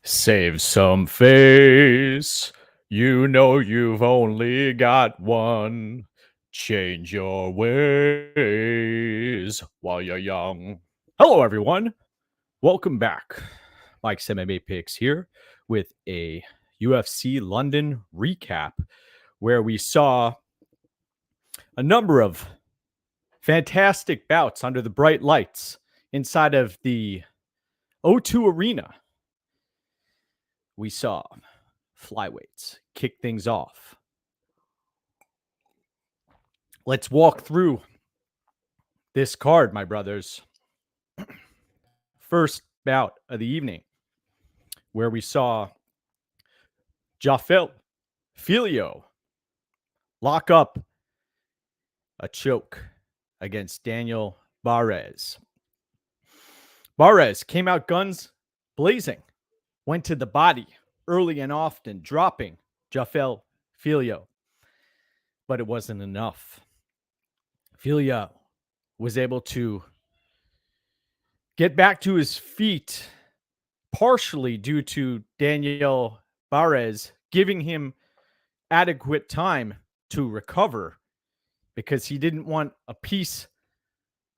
Save some face. You know you've only got one. Change your ways while you're young. Hello, everyone. Welcome back. Mike's MMA Picks here with a UFC London recap where we saw a number of fantastic bouts under the bright lights inside of the O2 Arena. We saw flyweights kick things off. Let's walk through this card, my brothers. First bout of the evening, where we saw Jafel Filio lock up a choke against Daniel Barres. Barres came out guns blazing, went to the body early and often, dropping Jafel Filio. But it wasn't enough. Filio was able to get back to his feet, partially due to Daniel Barres giving him adequate time to recover because he didn't want a piece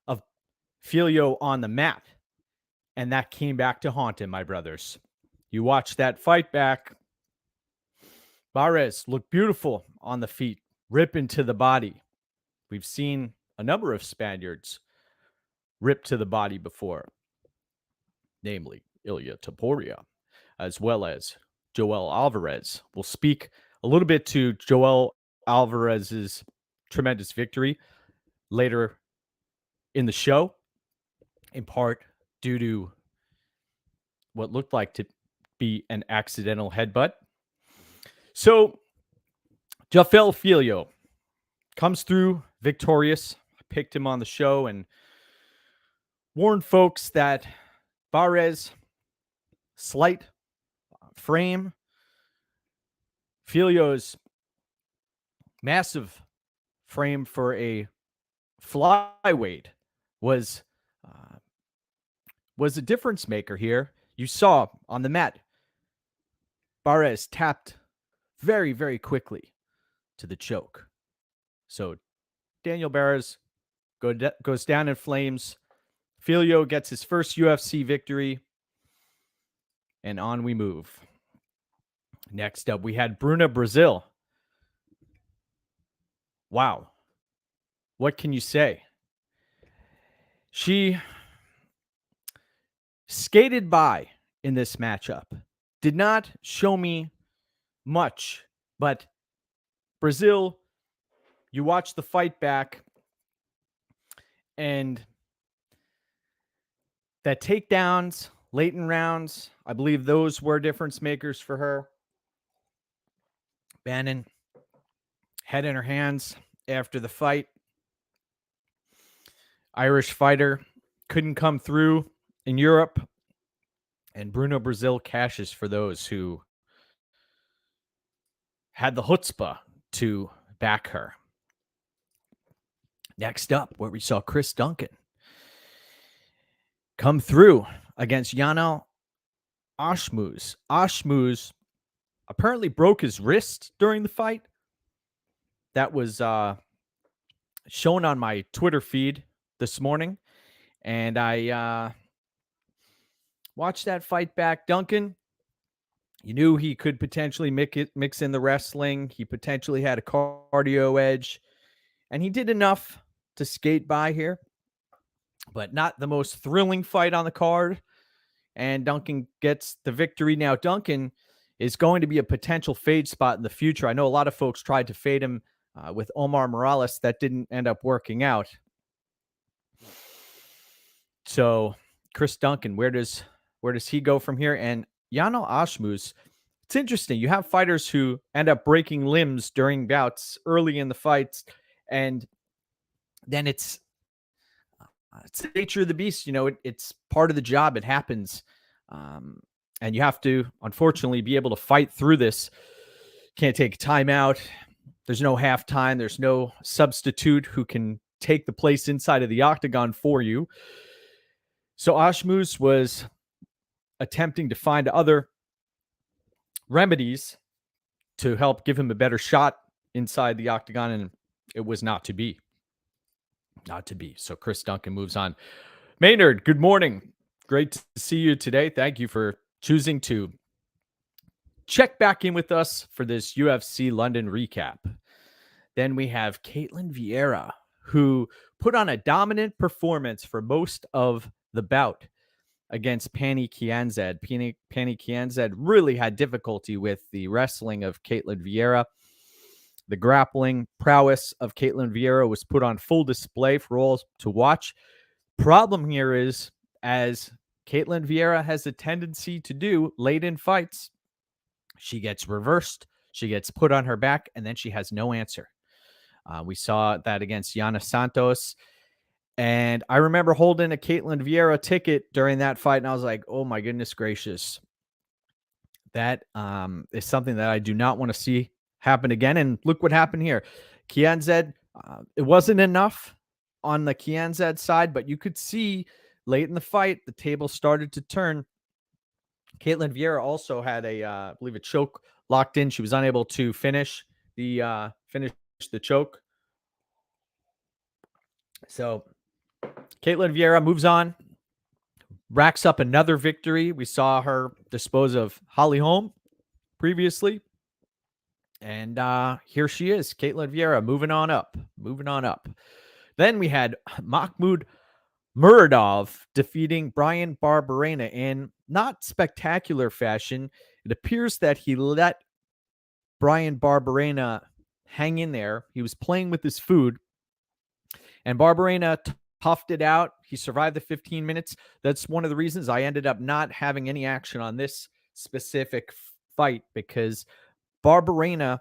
of Filio on the mat. And that came back to haunt him, my brothers. You watch that fight back. Barres looked beautiful on the feet, rip into the body. We've seen a number of Spaniards rip to the body before, namely Ilya Taporia, as well as Joel Alvarez. We'll speak a little bit to Joel Alvarez's tremendous victory later in the show, in part due to what looked like to be an accidental headbutt. So, Jafel Filio comes through victorious. I picked him on the show and warned folks that Barres, slight frame, Filio's massive frame for a flyweight was a difference maker here. You saw on the mat, Barres tapped very, very quickly to the choke. So Daniel Barres goes down in flames. Filio gets his first UFC victory. And on we move. Next up, we had Bruna Brazil. Wow. What can you say? She skated by in this matchup. Did not show me much, but Brazil, you watch the fight back, and that takedowns, late in rounds, I believe those were difference makers for her. Bannon, head in her hands after the fight. Irish fighter couldn't come through in Europe, and Bruno Brazil cashes for those who had the chutzpah to back her. Next up, where we saw Chris Duncan come through against Yanal Ashmuz. Ashmuz apparently broke his wrist during the fight. That was shown on my Twitter feed this morning, and I watched that fight back. Duncan, you knew he could potentially mix in the wrestling. He potentially had a cardio edge, and he did enough to skate by here, but not the most thrilling fight on the card. And Duncan gets the victory. Now, Duncan is going to be a potential fade spot in the future. I know a lot of folks tried to fade him with Omar Morales. That didn't end up working out. So, Chris Duncan, where does he go from here? And Yanal Ashmuz, it's interesting. You have fighters who end up breaking limbs during bouts early in the fights, and then it's the nature of the beast. You know, it's part of the job. It happens. And you have to, unfortunately, be able to fight through this. Can't take time out. There's no halftime. There's no substitute who can take the place inside of the octagon for you. So Ashmuz was attempting to find other remedies to help give him a better shot inside the octagon, and it was not to be. Not to be. So Chris Duncan moves on. Maynard, good morning. Great to see you today. Thank you for choosing to check back in with us for this UFC London recap. Then we have Caitlin Vieira, who put on a dominant performance for most of the bout against Pani Kianzad. Pani Kianzad really had difficulty with the wrestling of Caitlin Vieira. The grappling prowess of Caitlin Vieira was put on full display for all to watch. Problem here is, as Caitlin Vieira has a tendency to do late in fights, she gets reversed, she gets put on her back, and then she has no answer. We saw that against Yana Santos. And I remember holding a Caitlin Vieira ticket during that fight, and I was like, oh my goodness gracious. That is something that I do not want to see happen again. And look what happened here. Kianzad, it wasn't enough on the Kianzad side, but you could see late in the fight, the table started to turn. Caitlin Vieira also had I believe a choke locked in. She was unable to finish the choke. So Caitlin Vieira moves on, racks up another victory. We saw her dispose of Holly Holm previously. And here she is, Caitlin Vieira, moving on up. Then we had Mahmoud Muradov defeating Brian Barberena in not spectacular fashion. It appears that he let Brian Barberena hang in there. He was playing with his food, and Barberena toughed it out. He survived the 15 minutes. That's one of the reasons I ended up not having any action on this specific fight, because Barberena,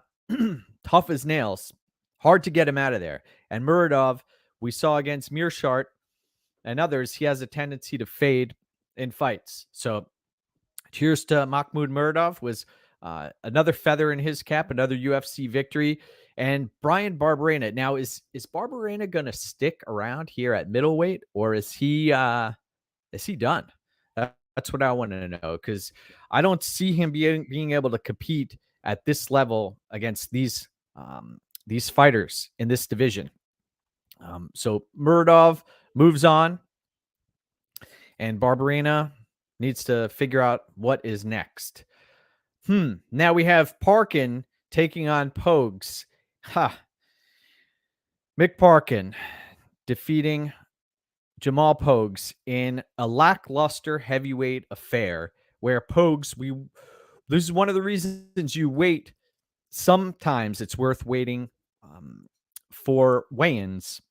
tough as nails, hard to get him out of there. And Muradov, we saw against Mearshart and others, he has a tendency to fade in fights. So cheers to Mahmoud Muradov. Was another feather in his cap, another UFC victory. And Brian Barberena, now is Barberena going to stick around here at middleweight, or is he done? That's what I want to know, because I don't see him being able to compete at this level against these fighters in this division. So Muradov moves on, and Barberena needs to figure out what is next. Now we have Parkin taking on Pogues. Mick Parkin defeating Jamal Pogues in a lackluster heavyweight affair, where Pogues, this is one of the reasons you wait. Sometimes it's worth waiting for weigh-ins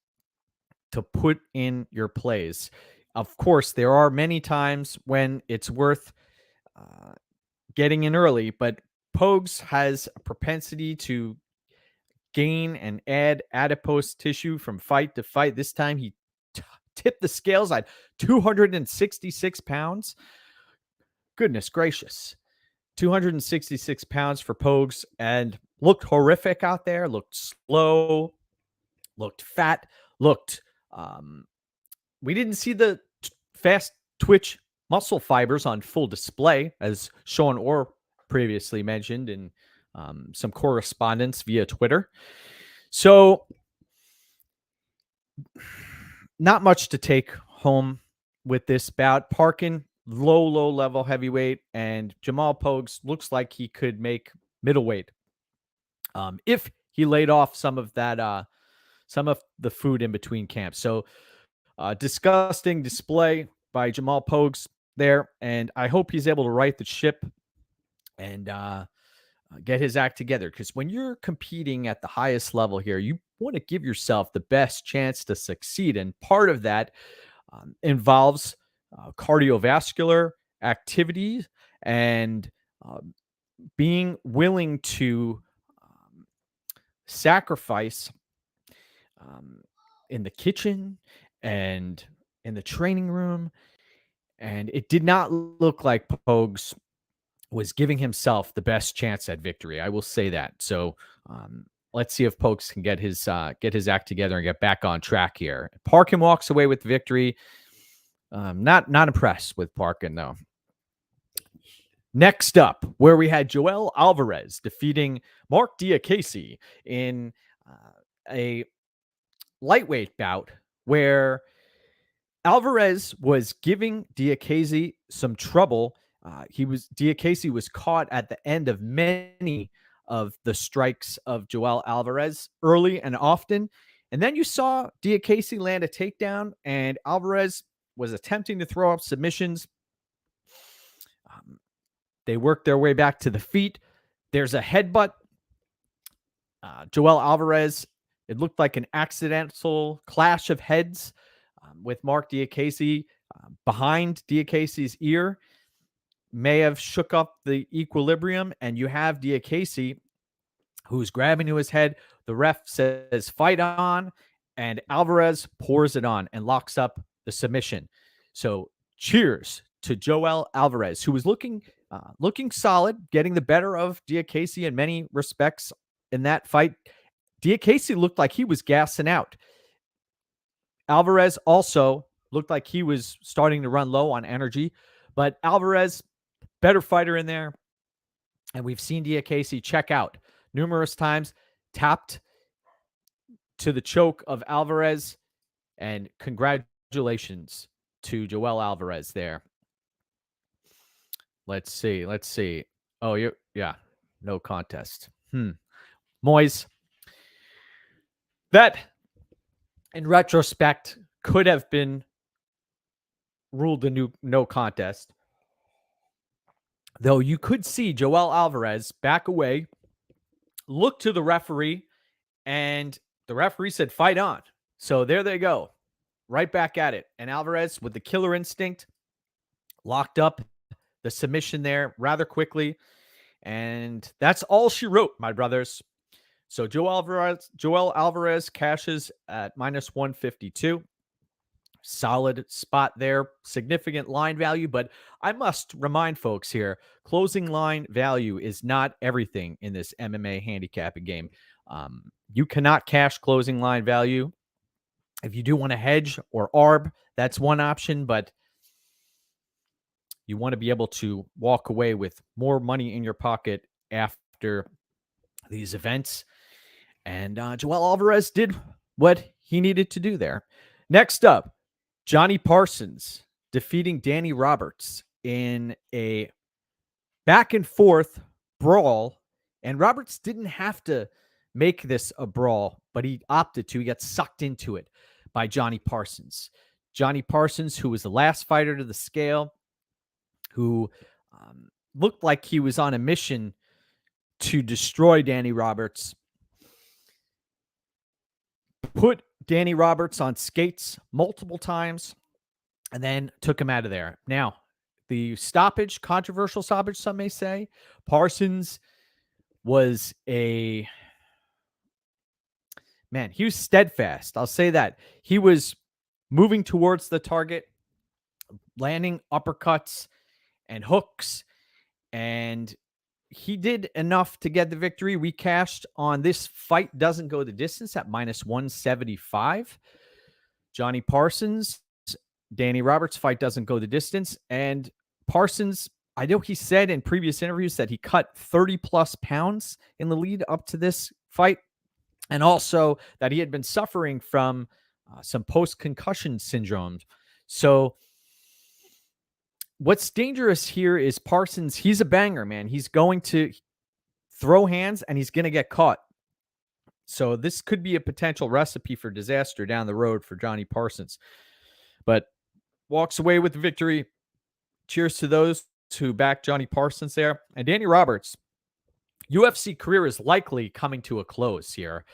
to put in your plays. Of course, there are many times when it's worth getting in early, but Pogues has a propensity to gain and add adipose tissue from fight to fight. This time he tipped the scales at 266 pounds. Goodness gracious. 266 pounds for Pogues, and looked horrific out there, looked slow, looked fat, looked we didn't see the fast twitch muscle fibers on full display, as Sean Orr previously mentioned in some correspondence via Twitter. So not much to take home with this bout. Parkin, low level heavyweight, and Jamal Pogues looks like he could make middleweight if he laid off some of that some of the food in between camps. So disgusting display by Jamal Pogues there, and I hope he's able to right the ship and get his act together, because when you're competing at the highest level here, you want to give yourself the best chance to succeed, and part of that involves cardiovascular activities and being willing to sacrifice in the kitchen and in the training room. And it did not look like Pogues was giving himself the best chance at victory. I will say that. So let's see if Pogues can get his act together and get back on track here. Parkin walks away with victory. Not impressed with Parkin, though. Next up, where we had Joel Alvarez defeating Mark Diakese in a lightweight bout where Alvarez was giving Diakese some trouble. Diakese was caught at the end of many of the strikes of Joel Alvarez early and often. And then you saw Diakese land a takedown, and Alvarez was attempting to throw up submissions. They worked their way back to the feet. There's a headbutt. Joel Alvarez, it looked like an accidental clash of heads with Mark Diakese behind Diakese's ear. May have shook up the equilibrium, and you have Diakese who's grabbing to his head. The ref says fight on, and Alvarez pours it on and locks up the submission. So cheers to Joel Alvarez, who was looking solid, getting the better of Diakese in many respects in that fight. Diakese looked like he was gassing out. Alvarez also looked like he was starting to run low on energy, but Alvarez, better fighter in there. And we've seen Diakese check out numerous times, tapped to the choke of Alvarez, and congratulations to Joel Alvarez there. Let's see. Oh, yeah, no contest. Moyes, that in retrospect could have been ruled a no contest. Though you could see Joel Alvarez back away, look to the referee, and the referee said, fight on. So there they go, right back at it. And Alvarez, with the killer instinct, locked up the submission there rather quickly. And that's all she wrote, my brothers. So Joel Alvarez cashes at minus 152. Solid spot there, significant line value, but I must remind folks here, closing line value is not everything in this MMA handicapping game. You cannot cash closing line value. If you do want to hedge or ARB, that's one option, but you want to be able to walk away with more money in your pocket after these events. And Joel Alvarez did what he needed to do there. Next up, Johnny Parsons defeating Danny Roberts in a back and forth brawl. And Roberts didn't have to make this a brawl, but he opted to. He got sucked into it by Johnny Parsons. Johnny Parsons, who was the last fighter to the scale, who looked like he was on a mission to destroy Danny Roberts, put Danny Roberts on skates multiple times, and then took him out of there. Now, the stoppage, controversial stoppage, some may say, Parsons was he was steadfast. I'll say that. He was moving towards the target, landing uppercuts and hooks, and he did enough to get the victory. We cashed on this fight doesn't go the distance at minus 175. Johnny Parsons, Danny Roberts fight doesn't go the distance. And Parsons, I know he said in previous interviews that he cut 30 plus pounds in the lead up to this fight. And also that he had been suffering from some post-concussion syndrome. So what's dangerous here is Parsons, he's a banger, man. He's going to throw hands and he's going to get caught. So this could be a potential recipe for disaster down the road for Johnny Parsons. But walks away with the victory. Cheers to those who back Johnny Parsons there. And Danny Roberts, UFC career is likely coming to a close here.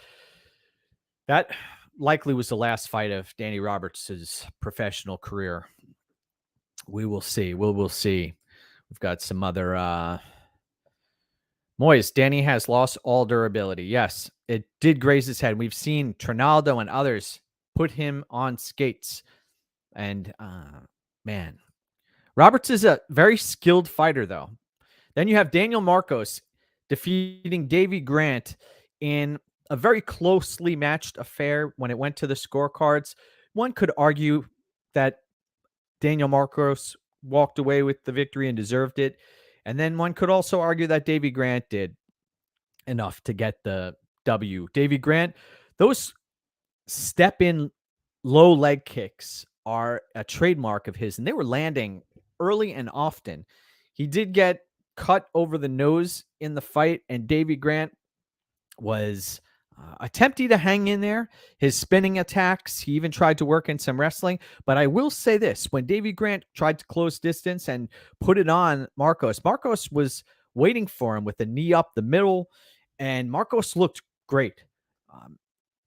That likely was the last fight of Danny Roberts' professional career. We will see. We'll see. We've got some other Moyes. Danny has lost all durability. Yes, it did graze his head. We've seen Trinaldo and others put him on skates. And man, Roberts is a very skilled fighter, though. Then you have Daniel Marcos defeating Davey Grant in a very closely matched affair when it went to the scorecards. One could argue that Daniel Marcos walked away with the victory and deserved it. And then one could also argue that Davy Grant did enough to get the W. Davy Grant, those step in low leg kicks are a trademark of his, and they were landing early and often. He did get cut over the nose in the fight, and Davy Grant was attempting to hang in there. His spinning attacks, he even tried to work in some wrestling. But I will say this, when Davy Grant tried to close distance and put it on Marcos, Marcos was waiting for him with a knee up the middle, and Marcos looked great. Um,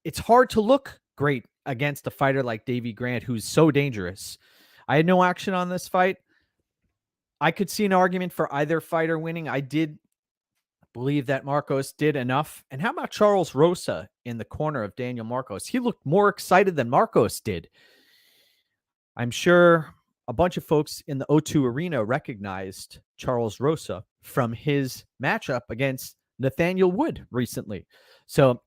it's hard to look great against a fighter like Davy Grant, who's so dangerous. I had no action on this fight. I could see an argument for either fighter winning. I did believe that Marcos did enough. And how about Charles Rosa in the corner of Daniel Marcos? He looked more excited than Marcos did. I'm sure a bunch of folks in the O2 Arena recognized Charles Rosa from his matchup against Nathaniel Wood recently. So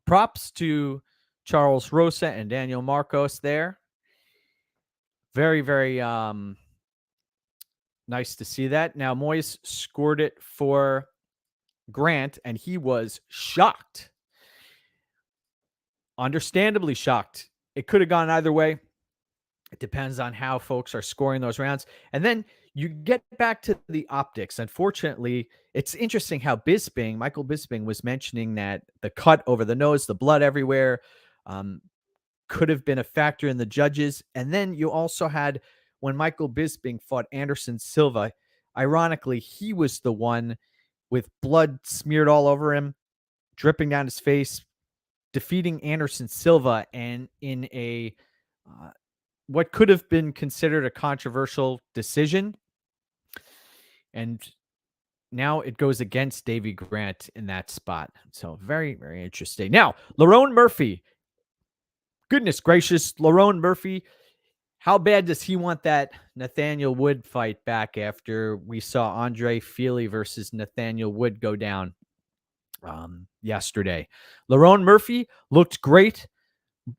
props to Charles Rosa and Daniel Marcos there. Very, very nice to see that. Now, Moyes scored it for Grant, and he was shocked. Understandably shocked. It could have gone either way. It depends on how folks are scoring those rounds. And then you get back to the optics. Unfortunately, it's interesting how Michael Bisping was mentioning that the cut over the nose, the blood everywhere, could have been a factor in the judges. And then you also had, when Michael Bisping fought Anderson Silva, ironically, he was the one with blood smeared all over him, dripping down his face, defeating Anderson Silva, and in a what could have been considered a controversial decision. And now it goes against Davy Grant in that spot. So very, very interesting. Now, Lerone Murphy. Goodness gracious, Lerone Murphy. How bad does he want that Nathaniel Wood fight back after we saw Andre Fili versus Nathaniel Wood go down yesterday? Lerone Murphy looked great,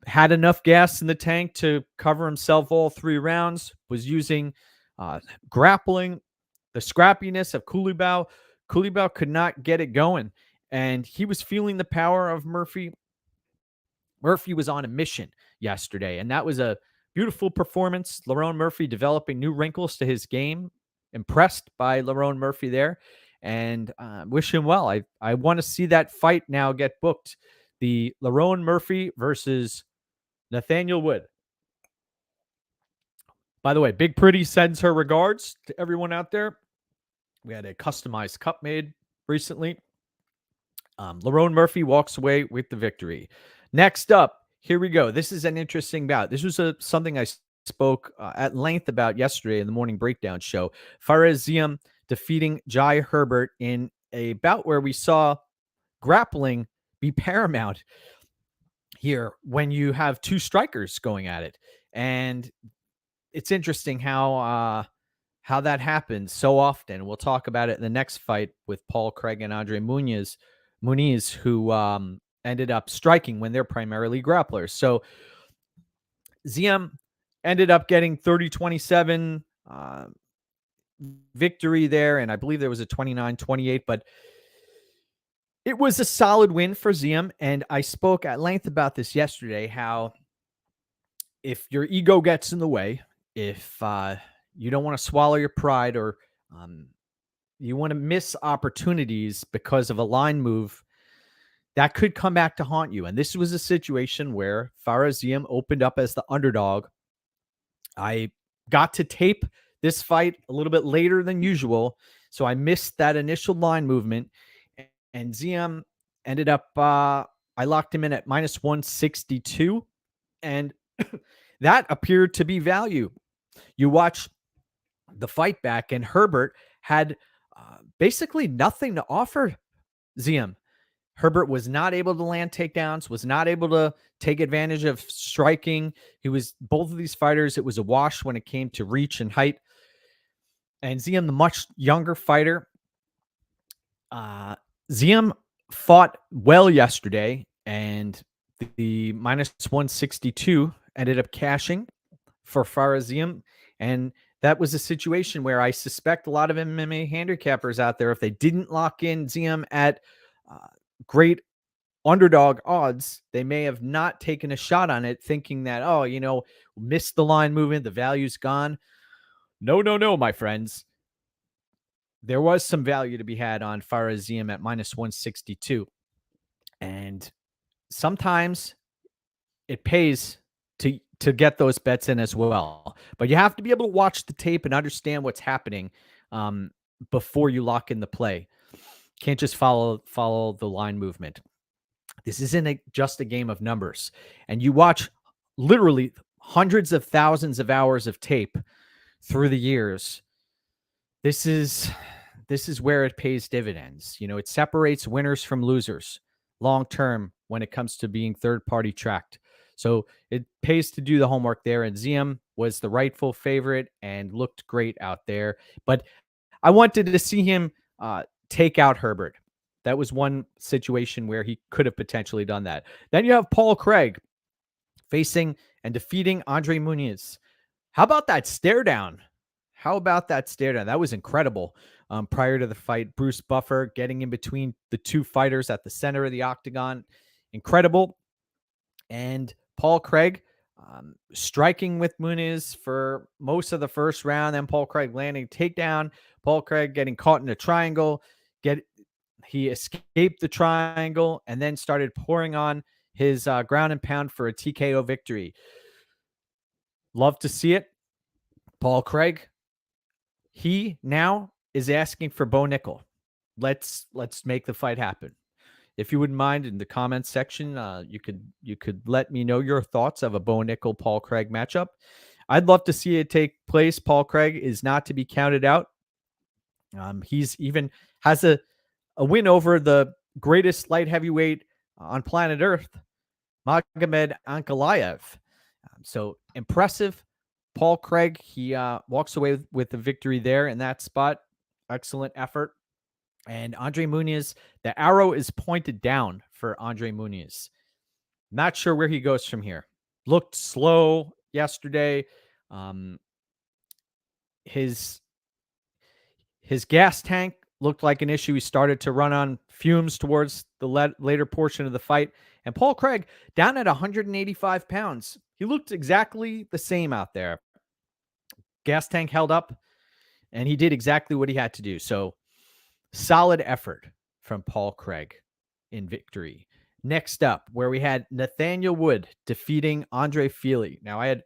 had enough gas in the tank to cover himself all 3 rounds, was using grappling, the scrappiness of Kulibao. Kulibao could not get it going, and he was feeling the power of Murphy. Murphy was on a mission yesterday, and that was a beautiful performance. Lerone Murphy developing new wrinkles to his game. Impressed by Lerone Murphy there, and wish him well. I want to see that fight now get booked. The Lerone Murphy versus Nathaniel Wood. By the way, Big Pretty sends her regards to everyone out there. We had a customized cup made recently. Lerone Murphy walks away with the victory. Next up, here we go. This is an interesting bout. This was something I spoke at length about yesterday in the morning breakdown show. Fares Ziam defeating Jai Herbert in a bout where we saw grappling be paramount here when you have 2 strikers going at it. And it's interesting how that happens so often. We'll talk about it in the next fight with Paul Craig and Andre Muniz, who ended up striking when they're primarily grapplers. So Ziam ended up getting 30-27 victory there, and I believe there was a 29-28, but it was a solid win for Ziam, and I spoke at length about this yesterday, how if your ego gets in the way, if you don't want to swallow your pride, or you want to miss opportunities because of a line move, that could come back to haunt you. And this was a situation where Fares Ziam opened up as the underdog. I got to tape this fight a little bit later than usual, so I missed that initial line movement. And Ziam ended up, I locked him in at -162, and that appeared to be value. You watch the fight back, and Herbert had basically nothing to offer Ziam. Herbert was not able to land takedowns, was not able to take advantage of striking. Both of these fighters, it was a wash when it came to reach and height. And Ziam, the much younger fighter, Ziam fought well yesterday, and the -162 ended up cashing for Fares Ziam, and that was a situation where I suspect a lot of MMA handicappers out there, if they didn't lock in Ziem at uh, great underdog odds, they may have not taken a shot on it, thinking that, oh, missed the line movement, the value's gone. No, no, no, my friends. There was some value to be had on Fares Ziem at minus 162. And sometimes it pays to get those bets in as well. But you have to be able to watch the tape and understand what's happening before you lock in the play. Can't just follow the line movement. This isn't just a game of numbers. And you watch literally hundreds of thousands of hours of tape through the years. This is where it pays dividends. It separates winners from losers long term when it comes to being third party tracked. So it pays to do the homework there. And Ziem was the rightful favorite and looked great out there. But I wanted to see him take out Herbert. That was one situation where he could have potentially done that. Then you have Paul Craig facing and defeating Andre Muniz. How about that stare down? That was incredible. Prior to the fight, Bruce Buffer getting in between the two fighters at the center of the octagon. Incredible. And Paul Craig striking with Muniz for most of the first round. Then Paul Craig landing takedown. Paul Craig getting caught in a triangle. He escaped the triangle and then started pouring on his ground and pound for a TKO victory. Love to see it. Paul Craig, he now is asking for Bo Nickel. Let's make the fight happen. If you wouldn't mind, in the comments section, you could let me know your thoughts of a Bo Nickel Paul Craig matchup. I'd love to see it take place. Paul Craig is not to be counted out. He's even has a win over the greatest light heavyweight on planet Earth, Magomed Ankalaev. So impressive. Paul Craig, he walks away with the victory there in that spot. Excellent effort. And Andre Muniz, the arrow is pointed down for Andre Muniz. Not sure where he goes from here. Looked slow yesterday. His gas tank looked like an issue. He started to run on fumes towards the later portion of the fight. And Paul Craig, down at 185 pounds, he looked exactly the same out there. Gas tank held up, and he did exactly what he had to do. So solid effort from Paul Craig in victory. Next up, where we had Nathaniel Wood defeating Andre Fili. Now, I had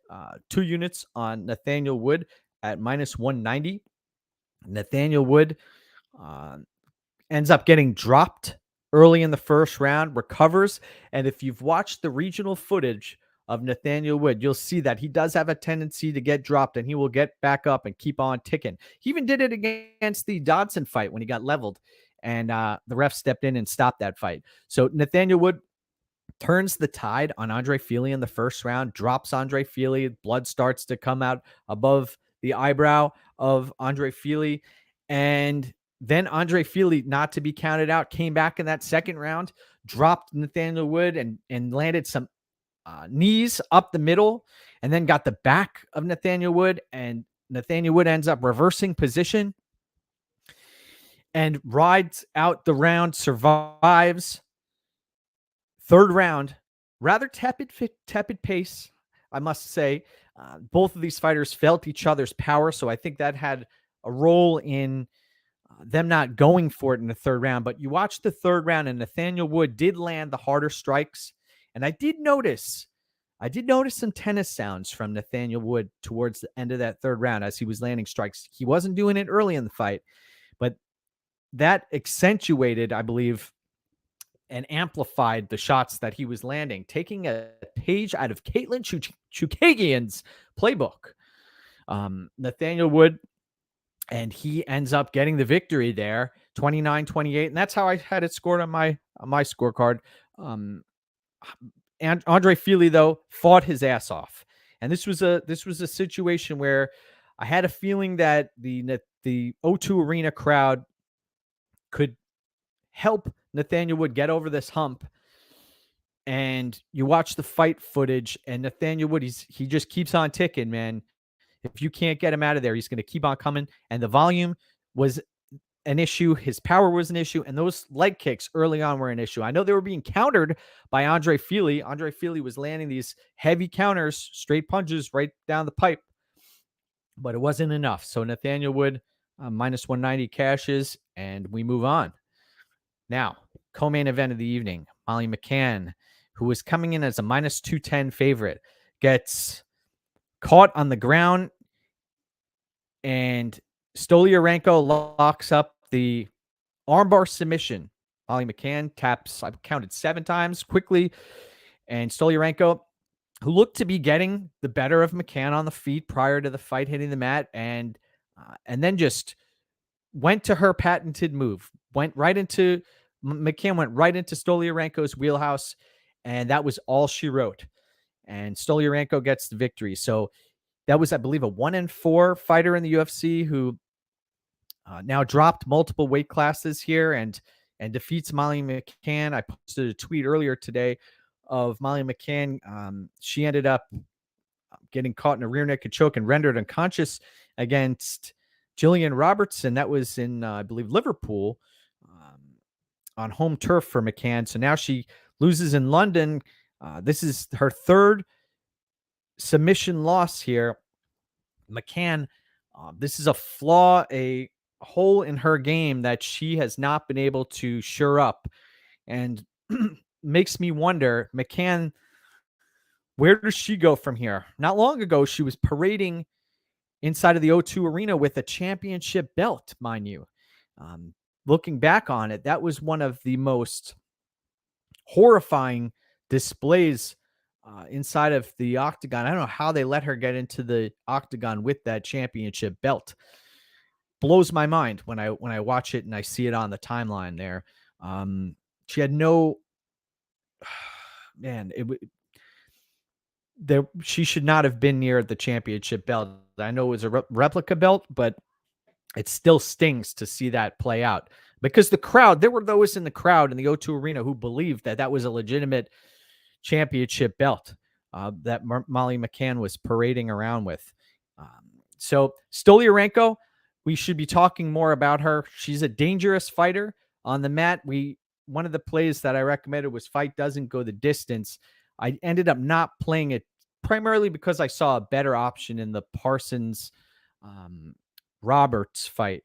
2 units on Nathaniel Wood at minus 190. Nathaniel Wood ends up getting dropped early in the first round, recovers. And if you've watched the regional footage of Nathaniel Wood, you'll see that he does have a tendency to get dropped, and he will get back up and keep on ticking. He even did it against the Dodson fight when he got leveled, and the ref stepped in and stopped that fight. So Nathaniel Wood turns the tide on Andre Fili in the first round, drops Andre Fili. Blood starts to come out above the eyebrow of Andre Fili. And then Andre Fili, not to be counted out, came back in that second round, dropped Nathaniel Wood and landed some knees up the middle, and then got the back of Nathaniel Wood. And Nathaniel Wood ends up reversing position and rides out the round, survives. Third round, rather tepid pace, I must say. Both of these fighters felt each other's power, so I think that had a role in them not going for it in the third round. But you watch the third round, and Nathaniel Wood did land the harder strikes. And I did notice some tennis sounds from Nathaniel Wood towards the end of that third round as he was landing strikes. He wasn't doing it early in the fight, but that accentuated, I believe, and amplified the shots that he was landing, taking a page out of Caitlin Chukagian's playbook. Nathaniel Wood, and he ends up getting the victory there, 29-28, and that's how I had it scored on my scorecard. And Andre Fili, though, fought his ass off, and this was a situation where I had a feeling that the O2 Arena crowd could help Nathaniel Wood get over this hump. And you watch the fight footage, and Nathaniel Wood, he just keeps on ticking, man. If you can't get him out of there, he's going to keep on coming. And the volume was an issue. His power was an issue. And those leg kicks early on were an issue. I know they were being countered by Andre Fili. Andre Fili was landing these heavy counters, straight punches right down the pipe, but it wasn't enough. So Nathaniel Wood minus 190 cashes, and we move on. Now, co-main event of the evening, Molly McCann, who was coming in as a minus 210 favorite, gets caught on the ground, and Stoliarenko locks up the armbar submission. Molly McCann taps, I've counted 7 times quickly, and Stoliarenko, who looked to be getting the better of McCann on the feet prior to the fight hitting the mat, and then just went to her patented move, McCann went right into Stoliarenko's wheelhouse, and that was all she wrote. And Stoliarenko gets the victory. So that was, I believe, a 1-4 fighter in the UFC who now dropped multiple weight classes here and defeats Molly McCann. I posted a tweet earlier today of Molly McCann. She ended up getting caught in a rear naked choke and rendered unconscious against Jillian Robertson. That was in, I believe, Liverpool on home turf for McCann. So now she loses in London. This is her 3rd submission loss here. McCann, this is a flaw, a hole in her game that she has not been able to shore up, and makes me wonder, McCann, where does she go from here? Not long ago, she was parading inside of the O2 Arena with a championship belt, mind you. Looking back on it, that was one of the most horrifying displays inside of the octagon. I don't know how they let her get into the octagon with that championship belt. Blows my mind when I watch it and I see it on the timeline there. She had no, man, she should not have been near the championship belt. I know it was a replica belt, but it still stings to see that play out, because there were those in the crowd in the O2 Arena who believed that that was a legitimate championship belt that Molly McCann was parading around with. So Stoliarenko, we should be talking more about her. She's a dangerous fighter on the mat. One of the plays that I recommended was fight doesn't go the distance. I ended up not playing it primarily because I saw a better option in the Parsons Roberts fight.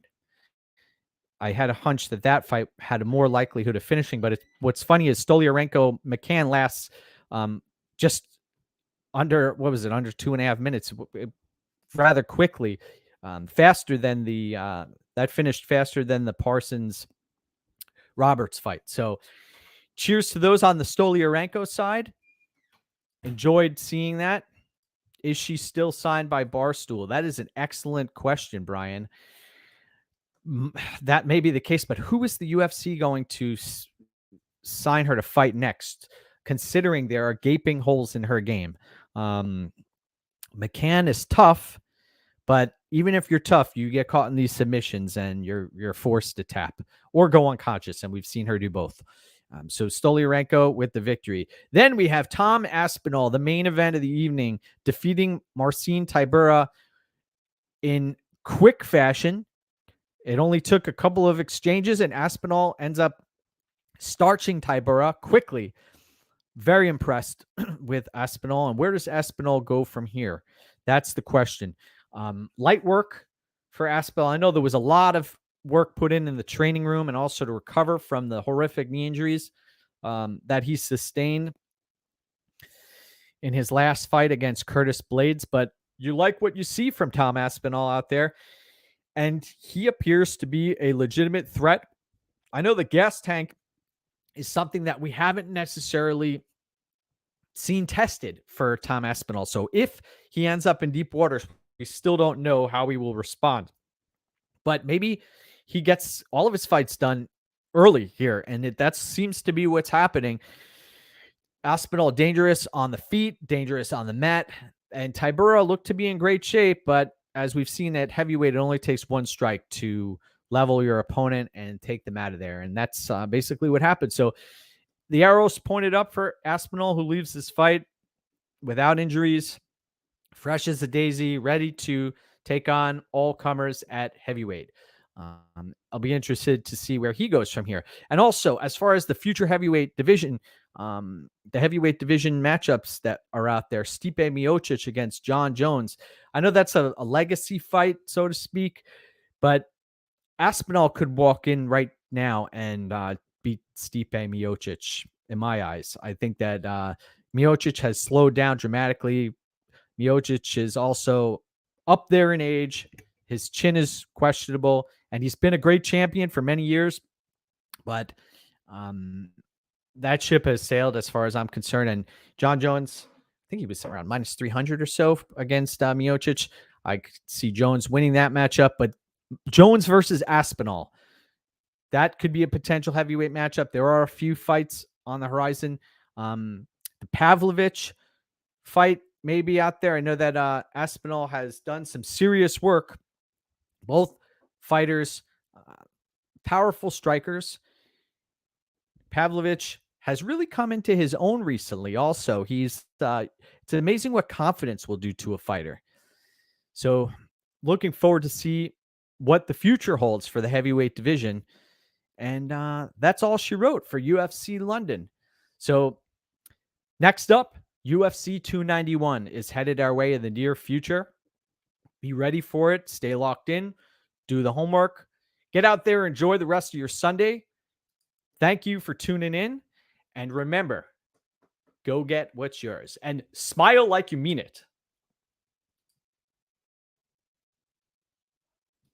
I had a hunch that fight had a more likelihood of finishing, but what's funny is Stoliarenko McCann lasts just under 2.5 minutes, rather quickly, faster than that finished faster than the Parsons Roberts fight. So cheers to those on the Stoliarenko side. Enjoyed seeing that. Is she still signed by Barstool? That is an excellent question, Brian. That may be the case, but who is the UFC going to sign her to fight next, considering there are gaping holes in her game? McCann is tough, but even if you're tough, you get caught in these submissions and you're forced to tap or go unconscious, and we've seen her do both. So Stoliarenko with the victory. Then we have Tom Aspinall, the main event of the evening, defeating Marcin Tybura in quick fashion. It only took a couple of exchanges, and Aspinall ends up starching Tybura quickly. Very impressed with Aspinall. And where does Aspinall go from here? That's the question. Light work for Aspinall. I know there was a lot of work put in the training room and also to recover from the horrific knee injuries that he sustained in his last fight against Curtis Blades. But you like what you see from Tom Aspinall out there, and he appears to be a legitimate threat. I know the gas tank is something that we haven't necessarily seen tested for Tom Aspinall. So if he ends up in deep waters, we still don't know how he will respond. But maybe he gets all of his fights done early here, and that seems to be what's happening. Aspinall dangerous on the feet, dangerous on the mat, and Tybura looked to be in great shape, but as we've seen at heavyweight, it only takes one strike to level your opponent and take them out of there, and that's basically what happened. So the arrows pointed up for Aspinall, who leaves this fight without injuries, fresh as a daisy, ready to take on all comers at heavyweight. I'll be interested to see where he goes from here. And also, as far as the future heavyweight division, the heavyweight division matchups that are out there, Stipe Miocic against John Jones. I know that's a legacy fight, so to speak, but Aspinall could walk in right now and beat Stipe Miocic in my eyes. I think that Miocic has slowed down dramatically. Miocic is also up there in age. His chin is questionable, and he's been a great champion for many years. But that ship has sailed as far as I'm concerned. And John Jones, I think he was around minus 300 or so against Miocic. I could see Jones winning that matchup, but Jones versus Aspinall, that could be a potential heavyweight matchup. There are a few fights on the horizon. The Pavlovich fight may be out there. I know that Aspinall has done some serious work. Both fighters, powerful strikers. Pavlovich has really come into his own recently. Also, it's amazing what confidence will do to a fighter. So, looking forward to see what the future holds for the heavyweight division. And that's all she wrote for UFC London. So, next up, UFC 291 is headed our way in the near future. Be ready for it. Stay locked in. Do the homework. Get out there. Enjoy the rest of your Sunday. Thank you for tuning in. And remember, go get what's yours. And smile like you mean it.